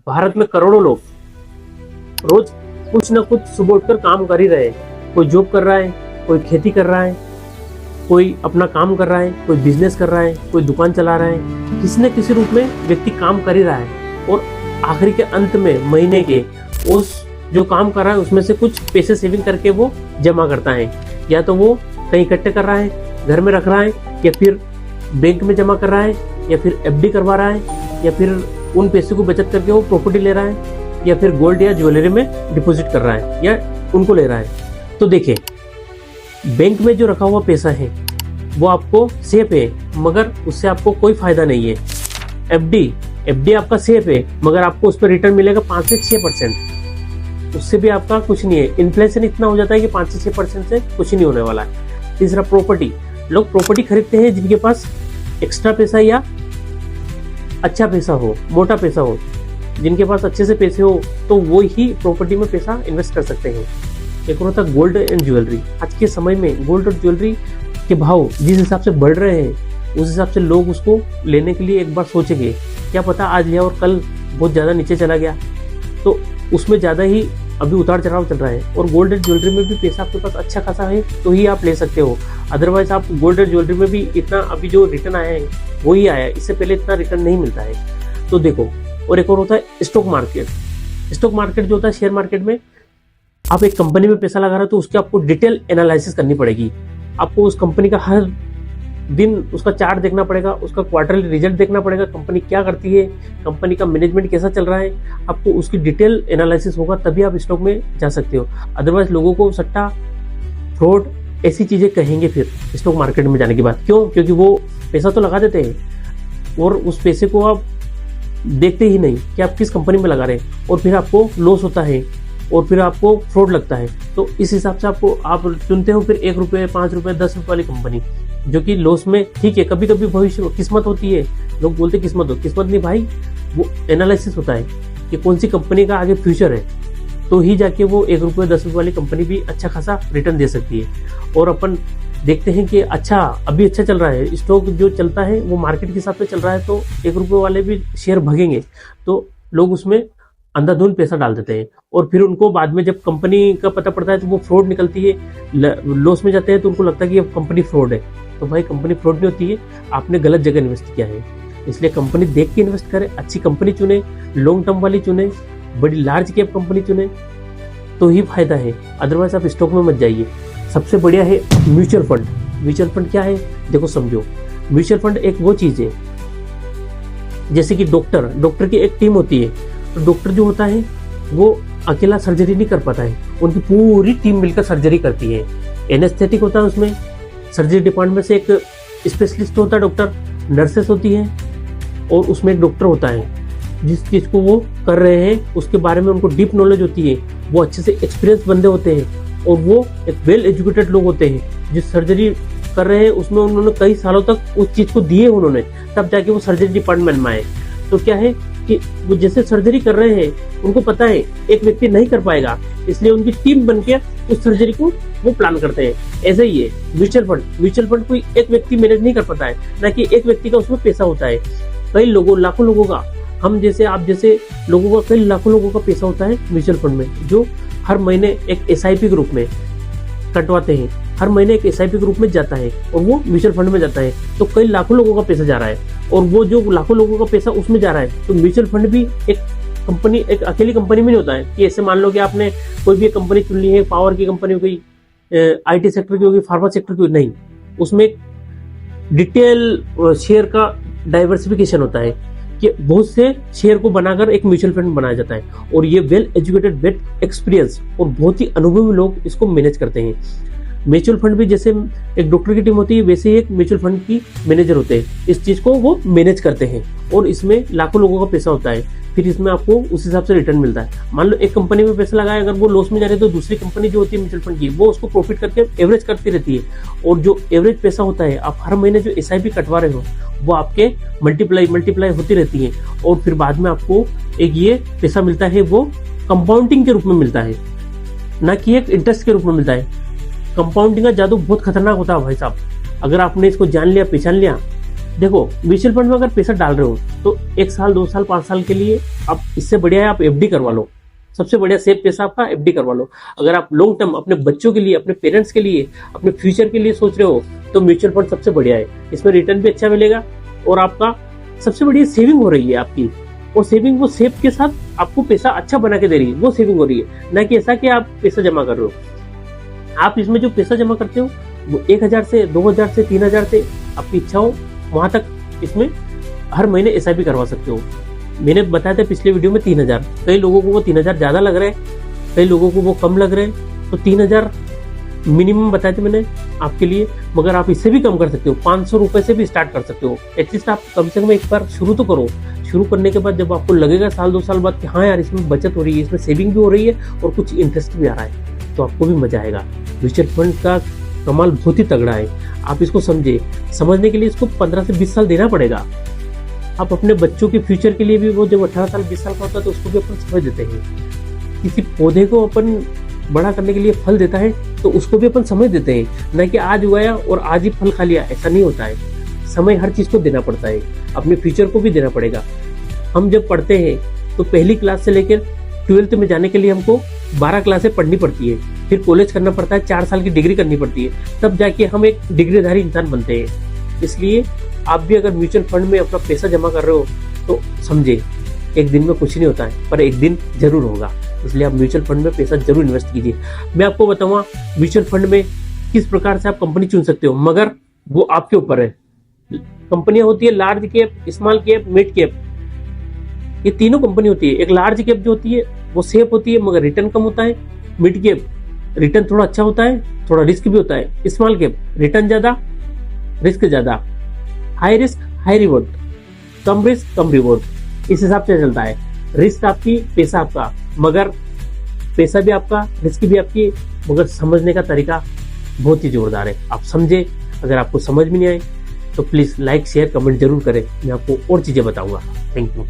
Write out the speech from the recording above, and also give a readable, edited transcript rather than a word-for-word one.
भारत में करोड़ों लोग रोज कुछ ना कुछ सुबह उठकर काम कर ही रहे हैं। कोई जॉब कर रहा है, कोई खेती कर रहा है, कोई अपना काम कर रहा है, कोई बिजनेस कर रहा है, कोई दुकान चला रहा है। किसी न किसी रूप में व्यक्ति काम कर ही रहा है और आखिरी के अंत में महीने के उस जो काम कर रहा है उसमें से कुछ पैसे सेविंग करके वो जमा करता है। या तो वो कहीं इकट्ठे कर रहा है, घर में रख रहा है, या फिर बैंक में जमा कर रहा है, या फिर एफडी करवा रहा है, या फिर उन पैसे को बचत करके वो प्रॉपर्टी ले रहा है, या फिर गोल्ड या ज्वेलरी में डिपॉजिट कर रहा है या उनको ले रहा है। तो देखिए, बैंक में जो रखा हुआ पैसा है वो आपको सेफ है, मगर उससे आपको कोई फायदा नहीं है। एफडी आपका सेफ है, मगर आपको उस पर रिटर्न मिलेगा 5 से 6%। उससे भी आपका कुछ नहीं है। इन्फ्लेशन इतना हो जाता है कि 5 से 6% से कुछ नहीं होने वाला है। तीसरा, प्रॉपर्टी। लोग प्रॉपर्टी खरीदते हैं जिनके पास एक्स्ट्रा पैसा या अच्छा पैसा हो, मोटा पैसा हो। जिनके पास अच्छे से पैसे हो तो वो ही प्रॉपर्टी में पैसा इन्वेस्ट कर सकते हैं। एक और होता है गोल्ड एंड ज्वेलरी। आज के समय में गोल्ड और ज्वेलरी के भाव जिस हिसाब से बढ़ रहे हैं उस हिसाब से लोग उसको लेने के लिए एक बार सोचेंगे। क्या पता आज लिया और कल बहुत ज़्यादा नीचे चला गया, तो उसमें ज़्यादा ही अभी उतार चढ़ाव चल रहा है। और गोल्ड एंड ज्वेलरी में भी पैसा आपके पास अच्छा खासा है तो ही आप ले सकते हो। अदरवाइज आप गोल्ड एंड ज्वेलरी में भी इतना अभी जो रिटर्न आया है वही आया है, इससे पहले इतना रिटर्न नहीं मिलता है। तो देखो, और एक और होता है स्टॉक मार्केट। स्टॉक मार्केट जो होता है, शेयर मार्केट में आप एक कंपनी में पैसा लगा रहे हो तो उसकी आपको डिटेल एनालिसिस करनी पड़ेगी। आपको उस कंपनी का हर दिन उसका चार्ट देखना पड़ेगा, उसका क्वार्टरली रिजल्ट देखना पड़ेगा, कंपनी क्या करती है, कंपनी का मैनेजमेंट कैसा चल रहा है। आपको उसकी डिटेल एनालिसिस होगा तभी आप स्टॉक में जा सकते हो। अदरवाइज लोगों को सट्टा, फ्रॉड, ऐसी चीजें कहेंगे फिर स्टॉक मार्केट में जाने के बाद। क्यों? क्योंकि वो पैसा तो लगा देते हैं और उस पैसे को आप देखते ही नहीं कि आप किस कंपनी में लगा रहे हैं, और फिर आपको लॉस होता है और फिर आपको फ्रॉड लगता है। तो इस हिसाब से आप चुनते हो फिर 1 रुपये, 5 रुपये, 10 रुपये वाली कंपनी जो कि लॉस में। ठीक है, कभी कभी भविष्य किस्मत होती है, लोग बोलते किस्मत हो, किस्मत नहीं भाई, वो एनालिसिस होता है कि कौन सी कंपनी का आगे फ्यूचर है, तो ही जाके वो 1 रुपये, 10 रुपये वाली कंपनी भी अच्छा खासा रिटर्न दे सकती है। और अपन देखते हैं कि अच्छा अभी अच्छा चल रहा है, स्टॉक जो चलता है वो मार्केट के हिसाब से चल रहा है, तो 1 रुपये वाले भी शेयर भगेंगे, तो लोग उसमें अंधाधुंध पैसा डाल देते हैं। और फिर उनको बाद में जब कंपनी का पता पड़ता है तो वो फ्रॉड निकलती है, लॉस में जाते हैं, तो उनको लगता है कि अब कंपनी फ्रॉड है। तो भाई कंपनी फ्रॉड नहीं होती है, आपने गलत जगह इन्वेस्ट किया है। इसलिए कंपनी देख के इन्वेस्ट करें, अच्छी कंपनी चुने, लॉन्ग टर्म वाली चुने, बड़ी लार्ज कैप कंपनी चुने, तो ही फायदा है। अदरवाइज आप स्टॉक में मत जाइए। सबसे बढ़िया है म्यूचुअल फंड। म्यूचुअल फंड क्या है, देखो समझो। म्यूचुअल फंड एक वो चीज है जैसे कि डॉक्टर की एक टीम होती है। तो डॉक्टर जो होता है वो अकेला सर्जरी नहीं कर पाता है, उनकी पूरी टीम मिलकर सर्जरी करती है। एनेस्थेटिक होता है, उसमें सर्जरी डिपार्टमेंट से एक स्पेशलिस्ट होता है डॉक्टर, नर्सेस होती है, और उसमें एक डॉक्टर होता है जिस चीज को वो कर रहे हैं उसके बारे में उनको डीप नॉलेज होती है। वो अच्छे से एक्सपीरियंस बंदे होते हैं और वो एक वेल एजुकेटेड लोग होते हैं। जिस सर्जरी कर रहे हैं उसमें उन्होंने कई सालों तक उस चीज को दिए उन्होंने, तब जाके वो सर्जरी डिपार्टमेंट में आए। तो क्या है कि वो जैसे सर्जरी कर रहे हैं उनको पता है एक व्यक्ति नहीं कर पाएगा, इसलिए उनकी टीम बनके उस सर्जरी को वो प्लान करते हैं। ऐसे ही है म्यूचुअल फंड कोई एक व्यक्ति मैनेज नहीं कर पाता है, ना कि एक व्यक्ति का उसमें पैसा होता है। कई लोगों, लाखों लोगों का, हम जैसे आप जैसे लोगों का, कई लाखों लोगों का पैसा होता है म्यूचुअल फंड में, जो हर महीने एक एसआईपी के रूप में कटवाते हैं। हर महीने एक एसआईपी के रूप में जाता है और वो म्यूचुअल फंड में जाता है। तो कई लाखों लोगों का पैसा जा रहा है, और वो जो लाखों लोगों का पैसा उसमें जा रहा है। तो म्यूचुअल फंड भी एक कंपनी, एक अकेली कंपनी में नहीं होता है कि ऐसे मान लो कि आपने कोई भी कंपनी चुन ली है, पावर की कंपनी, कोई आईटी सेक्टर की होगी, फार्मा सेक्टर की, नहीं। उसमें डिटेल शेयर का डाइवर्सिफिकेशन होता है कि बहुत से शेयर को बनाकर एक म्यूचुअल फंड बनाया जाता है, और ये वेल एजुकेटेड, वेल एक्सपीरियंस और बहुत ही अनुभवी लोग इसको मैनेज करते हैं। म्यूचुअल फंड भी जैसे एक डॉक्टर की टीम होती है, वैसे ही एक म्यूचुअल फंड की मैनेजर होते हैं, इस चीज को वो मैनेज करते हैं, और इसमें लाखों लोगों का पैसा होता है। फिर इसमें आपको उस हिसाब से रिटर्न मिलता है। मान लो एक कंपनी में पैसा लगाया, अगर वो लॉस में जा रही है तो दूसरी कंपनी जो होती है म्यूचुअल फंड की, वो उसको प्रॉफिट करके एवरेज करती रहती है, और जो एवरेज पैसा होता है आप हर महीने जो एसआईपी कटवा रहे हो वो आपके मल्टीप्लाई होती रहती है, और फिर बाद में आपको एक ये पैसा मिलता है, वो कंपाउंडिंग के रूप में मिलता है, ना कि एक इंटरेस्ट के रूप में मिलता है। कंपाउंडिंग का जादू बहुत खतरनाक होता है भाई साहब। अगर आपने इसको जान लिया, पहचान लिया, देखो म्यूचुअल फंड में अगर पैसा डाल रहे हो तो 1 साल 2 साल 5 साल के लिए आप, इससे बढ़िया है आप एफडी करवा लो। सबसे बढ़िया सेफ पैसा आपका एफडी करवा लो। अगर आप लॉन्ग टर्म अपने बच्चों के लिए, अपने पेरेंट्स के लिए, अपने फ्यूचर के लिए सोच रहे हो तो म्यूचुअल फंड सबसे बढ़िया है। इसमें रिटर्न भी अच्छा मिलेगा और आपका सबसे बढ़िया सेविंग हो रही है आपकी, और सेविंग वो सेफ के साथ आपको पैसा अच्छा बना के दे रही है, वो सेविंग हो रही है। ना कि ऐसा कि आप पैसा जमा कर रहे हो। आप इसमें जो पैसा जमा करते हो वो 1000 से 2000 से 3000 से आपकी इच्छा हो वहां तक इसमें हर महीने एसआईपी करवा सकते हो। मैंने बताया था पिछले वीडियो में 3000, कई लोगों को वो 3000 ज्यादा लग रहा है, कई लोगों को वो कम लग रहे हैं, तो 3000 मिनिमम बताए थे मैंने आपके लिए। मगर आप इससे भी कम कर सकते हो, 500 रुपए से भी स्टार्ट कर सकते हो। एटलीस्ट आप कम से कम एक बार शुरू तो करो। शुरू करने के बाद जब आपको लगेगा साल 2 साल बाद कि हाँ यार इसमें बचत हो रही है, इसमें सेविंग भी हो रही है और कुछ इंटरेस्ट भी आ रहा है, तो आपको भी मजा आएगा। म्यूचुअल फंड का कमाल बहुत ही तगड़ा है। आप इसको समझे, समझने के लिए इसको 15 से 20 साल देना पड़ेगा। आप अपने बच्चों के फ्यूचर के लिए भी, वो जब 18 साल 20 साल का होता है तो उसको भी अपन समझ देते हैं। किसी पौधे को अपन बड़ा करने के लिए फल देता है तो उसको भी अपन समझ देते हैं, न कि आज उगाया और आज ही फल खा लिया, ऐसा नहीं होता है। समय हर चीज को देना पड़ता है, अपने फ्यूचर को भी देना पड़ेगा। हम जब पढ़ते हैं तो पहली क्लास से लेकर 12th में जाने के लिए हमको 12 क्लासें पढ़नी पड़ती है, फिर कॉलेज करना पड़ता है, 4 साल की डिग्री करनी पड़ती है, तब जाके हम एक डिग्रीधारी इंसान बनते हैं। इसलिए आप भी अगर म्यूचुअल फंड में अपना पैसा जमा कर रहे हो तो समझे, एक दिन में कुछ नहीं होता है, पर एक दिन जरूर होगा। इसलिए आप म्यूचुअल फंड में पैसा जरूर इन्वेस्ट कीजिए। मैं आपको बताऊंगा म्यूचुअल फंड में किस प्रकार से आप कंपनी चुन सकते हो, मगर वो आपके ऊपर है। कंपनियां होती है large cap, small cap, mid cap, ये तीनों कंपनी होती है। एक लार्ज कैप जो होती है वो सेफ होती है मगर रिटर्न कम होता है। मिड कैप रिटर्न थोड़ा अच्छा होता है, थोड़ा रिस्क भी होता है। स्मॉल कैप रिटर्न ज्यादा, रिस्क ज्यादा। हाई रिस्क हाई रिवॉर्ड, कम रिस्क कम रिवॉर्ड, इस हिसाब से चलता है। रिस्क आपकी, पैसा आपका, मगर पैसा भी आपका, रिस्क भी आपकी, मगर समझने का तरीका बहुत ही जोरदार है। आप समझे। अगर आपको समझ में नहीं आए तो प्लीज लाइक शेयर कमेंट जरूर करें, मैं आपको और चीजें बताऊंगा। Thank you.